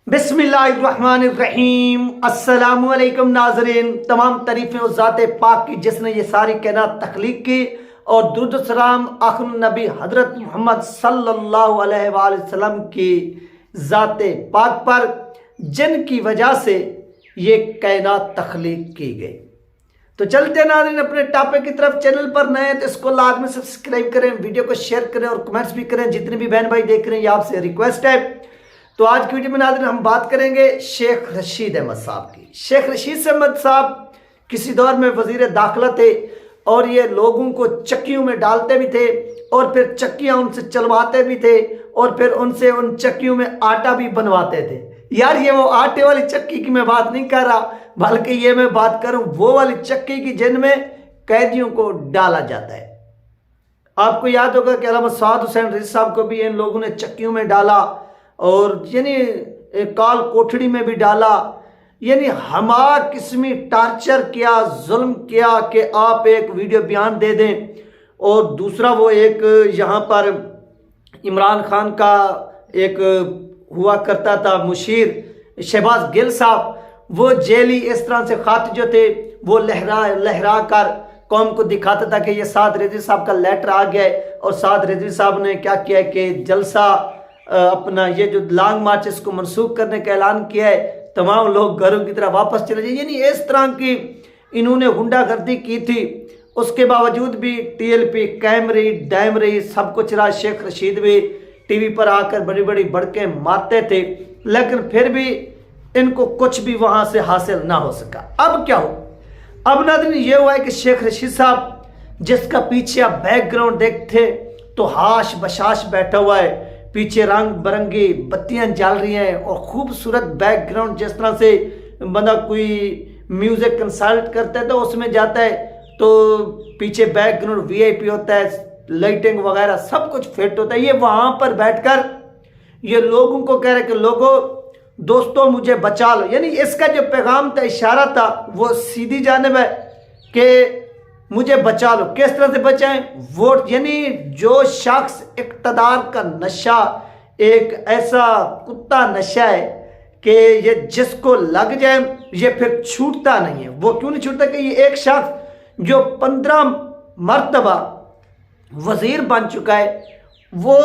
बिस्मिल्लाहिर्रहमानिर्रहीम। अस्सलामुअलैकुम नाज़रीन, तमाम तारीफ़ें उस ज़ाते पाक की जिसने ये सारी कायनात तख्लीक की और दुरूद सलाम आखिरुन नबी हज़रत मोहम्मद सल्लल्लाहु अलैहि वसल्लम की ज़ाते पाक पर, जिनकी वजह से ये कायनात तख्लीक की गई। तो चलते हैं नाज़रीन अपने टॉपिक की तरफ। चैनल पर नए हैं तो इसको लाजमी सब्सक्राइब करें, वीडियो को शेयर करें और कमेंट्स भी करें। जितने भी बहन भाई देख रहे हैं ये आपसे रिक्वेस्ट है। तो आज की वीडियो में नाज़रीन हम बात करेंगे शेख रशीद अहमद साहब की। शेख रशीद अहमद साहब किसी दौर में वजीर दाखिला थे और ये लोगों को चक्कियों में डालते भी थे और फिर चक्कियां उनसे चलवाते भी थे और फिर उनसे उन चक्कियों में आटा भी बनवाते थे। यार ये वो आटे वाली चक्की की मैं बात नहीं कर रहा, बल्कि ये मैं बात करूं वो वाली चक्की की जिनमें कैदियों को डाला जाता है। आपको याद होगा कि अल्लामा साद हुसैन रिज़वी साहब को भी इन लोगों ने चक्कियों में डाला और यानी काल कोठड़ी में भी डाला, यानी हमार किस्मी टार्चर किया, जुल्म किया कि आप एक वीडियो बयान दे दें। और दूसरा वो एक यहाँ पर इमरान खान का एक हुआ करता था मुशीर शहबाज गिल साहब, वो जेली इस तरह से खाते जो थे वो लहरा कर कौम को दिखाता था कि ये साद रिज़वी साहब का लेटर आ गया है। और साद रिज़वी साहब ने क्या किया कि जलसा अपना ये जो लॉन्ग मार्च इसको मनसूख करने का ऐलान किया है, तमाम लोग घरों की तरह वापस चले जाए, यानी इस तरह की इन्होंने गुंडागर्दी की थी। उसके बावजूद भी टीएलपी कायम रही, डायम रही, सब कुछ रहा। शेख रशीद भी टीवी पर आकर बड़ी बड़ी बड़के मारते थे, लेकिन फिर भी इनको कुछ भी वहां से हासिल ना हो सका। अब क्या हो, अब नाज़रीन ये हुआ है कि शेख रशीद साहब जिसका पीछे आप बैकग्राउंड देखते तो हाश बशाश बैठा हुआ है, पीछे रंग बिरंगी बत्तियां जल रही हैं और खूबसूरत बैकग्राउंड, जिस तरह से बंदा कोई म्यूजिक कंसल्ट करता है तो उसमें जाता है तो पीछे बैकग्राउंड वीआईपी होता है, लाइटिंग वगैरह सब कुछ फिट होता है। ये वहां पर बैठकर ये लोगों को कह रहे कि लोगों दोस्तों मुझे बचा लो, यानी इसका जो पैगाम था, इशारा था, वो सीधी जानिब है कि मुझे बचा लो। किस तरह से बचाएं? वोट, यानी जो शख्स इक़्तिदार का नशा एक ऐसा कुत्ता नशा है कि ये जिसको लग जाए ये फिर छूटता नहीं है। वो क्यों नहीं छूटता कि ये एक शख्स जो 15 मरतबा वजीर बन चुका है, वो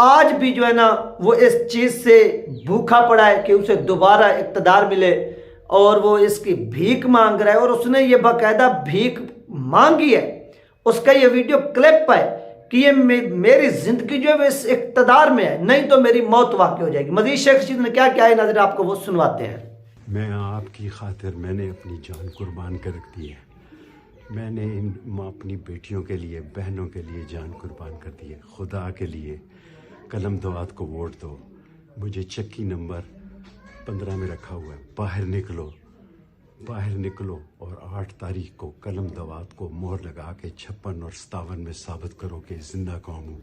आज भी जो है ना वो इस चीज़ से भूखा पड़ा है कि उसे दोबारा इक़्तिदार मिले और वो इसकी भीख मांग रहा है। और उसने ये बाकायदा भीख मांगी है, उसका ये वीडियो क्लिप है कि ये मेरी जिंदगी जो है इस इक़्तिदार में है, नहीं तो मेरी मौत वाक़ई हो जाएगी। मज़ीद शेख रशीद ने क्या क्या है नजर आपको वो सुनवाते हैं। मैं आपकी खातिर मैंने अपनी जान कुर्बान कर दी है। मैंने अपनी बेटियों के लिए, बहनों के लिए जान कुर्बान कर दी है। खुदा के लिए कलम दवात को वोट दो। मुझे चक्की नंबर 15 में रखा हुआ है। बाहर निकलो और 8 तारीख को कलम दवात को मोहर लगा के 56 और 57 में साबित करो कि जिंदा कौम हूँ।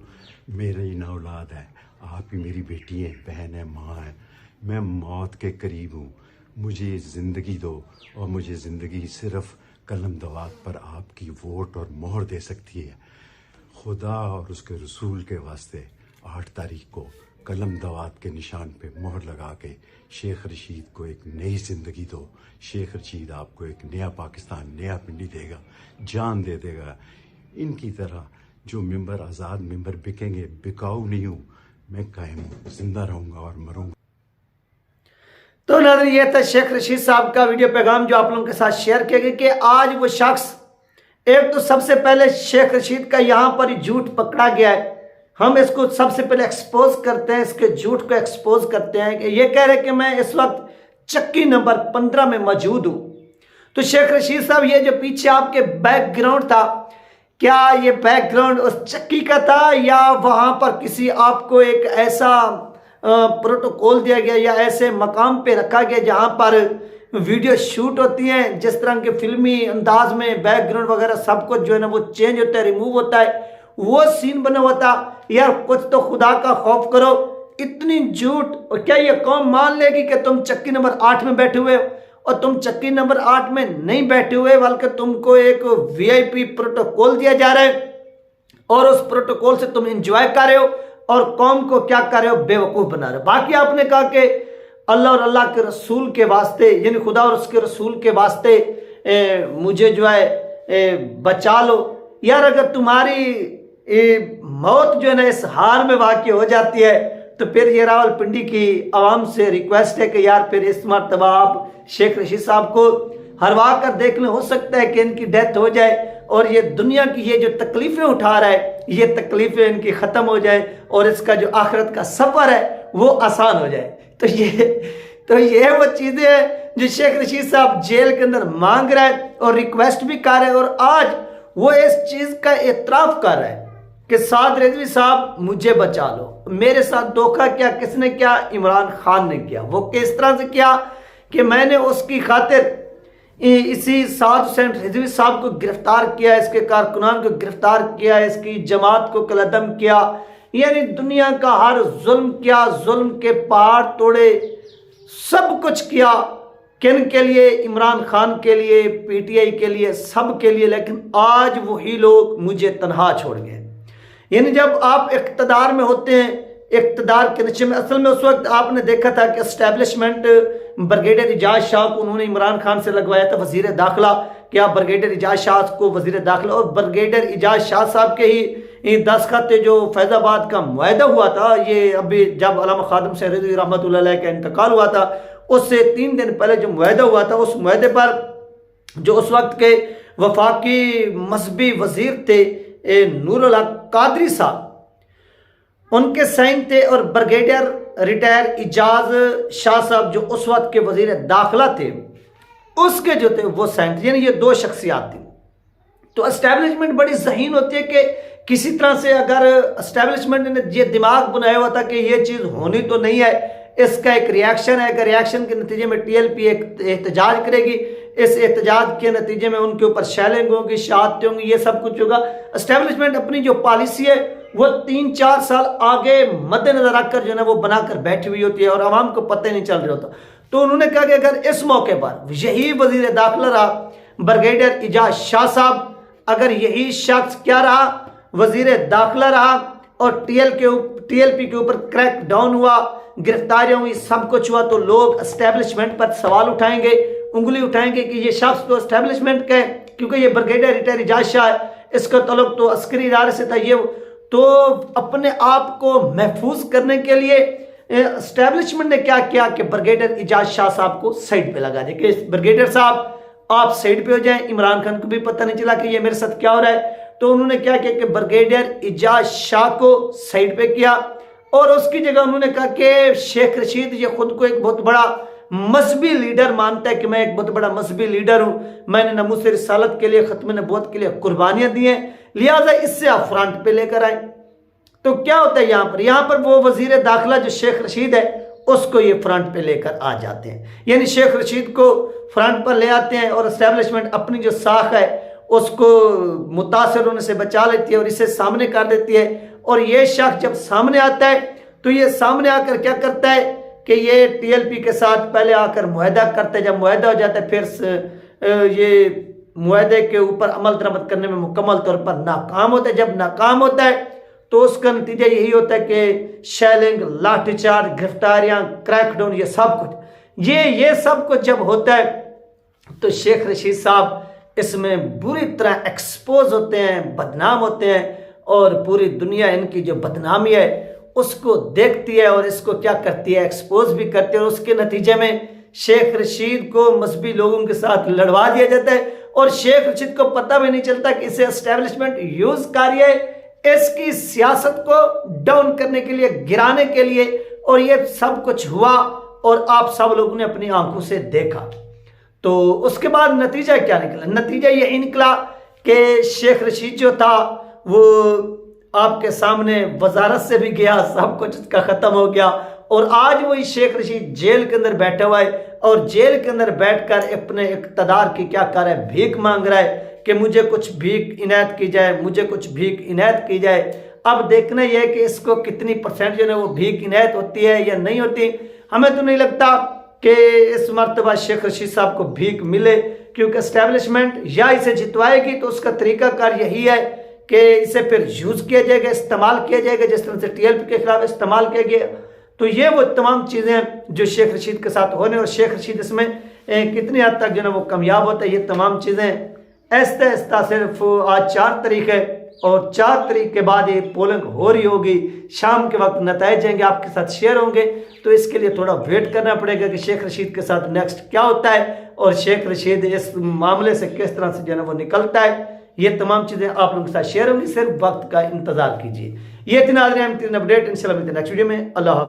मेरी ना औलाद है, आप ही मेरी बेटी है, बहन है, माँ है। मैं मौत के करीब हूँ, मुझे ज़िंदगी दो और मुझे ज़िंदगी सिर्फ कलम दवात पर आपकी वोट और मोहर दे सकती है। खुदा और उसके रसूल के वास्ते 8 तारीख को कलम दवात के निशान पे मोहर लगा के शेख रशीद को एक नई ज़िंदगी दो। शेख रशीद आपको एक नया पाकिस्तान, नया पिंडी देगा, जान दे देगा। इनकी तरह जो मेंबर आज़ाद मेंबर बिकेंगे, बिकाऊ नहीं हूँ मैं, कायम जिंदा रहूँगा और मरूँगा। तो नाज़रीन ये था शेख रशीद साहब का वीडियो पैगाम जो आप लोगों के साथ शेयर किया गया कि आज वो शख्स, एक तो सबसे पहले शेख रशीद का यहाँ पर ही झूठ पकड़ा गया है, हम इसको सबसे पहले एक्सपोज करते हैं, इसके झूठ को एक्सपोज करते हैं कि ये कह रहे कि मैं इस वक्त चक्की नंबर 15 में मौजूद हूँ। तो शेख रशीद साहब ये जो पीछे आपके बैकग्राउंड था, क्या ये बैकग्राउंड उस चक्की का था या वहाँ पर किसी आपको एक ऐसा प्रोटोकॉल दिया गया या ऐसे मकाम पे रखा गया जहाँ पर वीडियो शूट होती हैं, जिस तरह के फिल्मी अंदाज में बैकग्राउंड वगैरह सब कुछ जो है ना वो चेंज होता है, रिमूव होता है, वो सीन बना हुआ था? यार कुछ तो खुदा का खौफ करो, इतनी झूठ। और क्या ये कौम मान लेगी कि तुम चक्की नंबर 8 में बैठे हुए हो? और तुम चक्की नंबर 8 में नहीं बैठे हुए, बल्कि तुमको एक वीआईपी प्रोटोकॉल दिया जा रहा है और उस प्रोटोकॉल से तुम एंजॉय कर रहे हो और कौम को क्या कर रहे हो, बेवकूफ बना रहे हो। बाकी आपने कहा कि अल्लाह और अल्लाह के रसूल के वास्ते, यानी खुदा और उसके रसूल के वास्ते मुझे जो है बचा लो। यार अगर तुम्हारी मौत जो है ना इस हार में वाक़ई हो जाती है तो फिर ये रावलपिंडी की आवाम से रिक्वेस्ट है कि यार फिर इस मरतबा आप शेख रशीद साहब को हरवा कर देख लें। हो सकता है कि इनकी डेथ हो जाए और ये दुनिया की ये जो तकलीफ़ें उठा रहा है ये तकलीफ़ें इनकी ख़त्म हो जाए और इसका जो आखिरत का सफ़र है वो आसान हो जाए। तो ये वो चीज़ें हैं जो शेख रशीद साहब जेल के अंदर मांग रहा है और रिक्वेस्ट भी कर रहे हैं, और आज वो इस चीज़ का एतराफ़ कर रहा है कि साद रिजवी साहब मुझे बचा लो, मेरे साथ धोखा किया। किसने किया? इमरान खान ने किया। वो किस तरह से किया कि मैंने उसकी खातिर इसी साद हुसैन रिजवी साहब को गिरफ्तार किया, इसके कारकुनान को गिरफ्तार किया, इसकी जमात को कलअदम किया, यानी दुनिया का हर जुल्म किया, जुल्म के पहाड़ तोड़े, सब कुछ किया। किन के लिए? इमरान खान के लिए, पीटीआई के लिए, सब के लिए। लेकिन आज वही लोग मुझे तनहा छोड़ गए। यानी जब आप इक़्तिदार में होते हैं, इक़्तिदार के नीचे में, असल में उस वक्त आपने देखा था कि एस्टेब्लिशमेंट ब्रिगेडियर इजाज शाह को उन्होंने इमरान खान से लगवाया था वज़ीर दाखिला कि आप ब्रिगेडियर इजाज शाह को वज़ीर दाखिला, और ब्रिगेडियर इजाज शाह साहब के ही दस्तखत जो फैज़ाबाद का मुआहदा हुआ था, ये अभी जब अल्लामा खादिम शहरीदी रहमतुल्लाह अलैह का इंतकाल हुआ था उससे 3 दिन पहले जो मुआहदा हुआ था, उस मुआहदे पर जो उस वक्त के वफाकी मजहबी वज़ीर थे नूरुल हक कादरी साहब, उनके साइन थे, और ब्रिगेडियर रिटायर इजाज शाह साहब जो उस वक्त के वजीर दाखिला थे उसके जो थे वो साइन थे। यानी ये 2 शख्सियात थी। तो एस्टेब्लिशमेंट बड़ी ज़हीन होती है कि किसी तरह से अगर एस्टेब्लिशमेंट ने ये दिमाग बनाया हुआ था कि ये चीज़ होनी तो नहीं है, इसका एक रिएक्शन है, अगर रिएक्शन के नतीजे में टीएलपी एक एहतजाज करेगी, इस एहतजाज के नतीजे में उनके ऊपर शैलिंग होगी, शहादतें होंगी, ये सब कुछ होगा। एस्टेब्लिशमेंट अपनी जो पॉलिसी है वो 3-4 साल आगे मद्देनजर रखकर जो है वो बनाकर बैठी हुई होती है और आवाम को पता ही नहीं चल रहा होता। तो उन्होंने कहा कि अगर इस मौके पर यही वजीर दाखिला रहा ब्रिगेडियर इजाज शाह साहब, अगर यही शख्स क्या रहा, वजीर दाखिला रहा, और टीएलपी के ऊपर क्रैक डाउन हुआ, गिरफ्तारियां हुई, सब कुछ हुआ, तो लोग एस्टेब्लिशमेंट पर सवाल उठाएंगे, उंगली उठाएंगे कि ये शख्स तो एस्टेब्लिशमेंट का है, क्योंकि ये ब्रिगेडियर रिटायर इजाज शाह है, इसका तल्लुक तो अस्करी इदारे से था। ये तो अपने आप को महफूज करने के लिए एस्टेब्लिशमेंट ने क्या किया कि ब्रिगेडियर इजाज शाह साहब को साइड पे लगा दिया कि ब्रिगेडियर साहब आप साइड पे हो जाएं, इमरान खान को भी पता नहीं चला कि ये मेरे साथ क्या हो रहा है। तो उन्होंने क्या किया कि ब्रिगेडियर इजाज शाह को साइड पे किया और उसकी जगह उन्होंने कहा कि शेख रशीद ये खुद को एक बहुत बड़ा मजहबी लीडर मानता है कि मैं एक बहुत बड़ा मजहबी लीडर हूं, मैंने नमूस रिसालत के लिए, खत्म नबूवत के लिए कुर्बानियां दी हैं, लिहाजा इससे आप फ्रंट पे लेकर आए। तो क्या होता है यहाँ पर वो वजीर दाखिला जो शेख रशीद है उसको ये फ्रंट पे लेकर आ जाते हैं, यानी शेख रशीद को फ्रंट पर ले आते हैं और एस्टेब्लिशमेंट अपनी जो साख है उसको मुतासर होने से बचा लेती है और इसे सामने कर देती है। और ये शख्स जब सामने आता है तो ये सामने आकर क्या करता है कि ये टीएलपी के साथ पहले आकर मुआहदा करता है, जब मुआहदा हो जाता है फिर ये मुआहदे के ऊपर अमल दरामद करने में मुकम्मल तौर पर नाकाम होता है। जब नाकाम होता है तो उसका नतीजा यही होता है कि शेलिंग, लाठीचार्ज, गिरफ्तारियां, क्रैकडाउन, ये सब कुछ ये सब कुछ जब होता है तो शेख रशीद साहब इसमें बुरी तरह एक्सपोज होते हैं, बदनाम होते हैं और पूरी दुनिया इनकी जो बदनामी है उसको देखती है और इसको क्या करती है, एक्सपोज भी करती है। और उसके नतीजे में शेख रशीद को मजहबी लोगों के साथ लड़वा दिया जाता है और शेख रशीद को पता भी नहीं चलता कि इसे एस्टेब्लिशमेंट यूज कर रही है इसकी सियासत को डाउन करने के लिए, गिराने के लिए। और ये सब कुछ हुआ और आप सब लोगों ने अपनी आंखों से देखा। तो उसके बाद नतीजा क्या निकला? नतीजा यही निकला कि शेख रशीद जो था वो आपके सामने वजारत से भी गया, सब कुछ उसका खत्म हो गया और आज वही शेख रशीद जेल के अंदर बैठा हुआ है और जेल के अंदर बैठकर अपने इक़्तिदार की क्या कर रहा है, भीख मांग रहा है कि मुझे कुछ भीख इनायत की जाए, मुझे कुछ भीख इनायत की जाए। अब देखना यह है कि इसको कितनी परसेंट जो है वो भीख इनायत होती है या नहीं होती। हमें तो नहीं लगता कि इस मरतबा शेख रशीद साहब को भीख मिले, क्योंकि एस्टेब्लिशमेंट या इसे जितवाएगी तो उसका तरीकाकार यही है कि इसे फिर यूज किया जाएगा, इस्तेमाल किया जाएगा, जिस तरह से टीएलपी के खिलाफ इस्तेमाल किया गया। तो ये वो तमाम चीज़ें हैं जो शेख रशीद के साथ होने, और शेख रशीद इसमें कितनी हद तक जो है वो कामयाब होता है, ये तमाम चीज़ें आहिस्ता आहिस्ता सिर्फ आज 4 तारीख है और 4 तारीख के बाद ये पोलिंग हो रही होगी, शाम के वक्त नतीजे आएंगे, आपके साथ शेयर होंगे। तो इसके लिए थोड़ा वेट करना पड़ेगा कि शेख रशीद के साथ नेक्स्ट क्या होता है और शेख रशीद इस मामले से किस तरह से जो है वो निकलता है। ये तमाम चीज़ें आप लोगों के साथ शेयर होंगी, सिर्फ वक्त का इंतजार कीजिए। ये थी नाज़रीन अपडेट, इंशाल्लाह मिलते हैं नेक्स्ट वीडियो में। अल्लाह।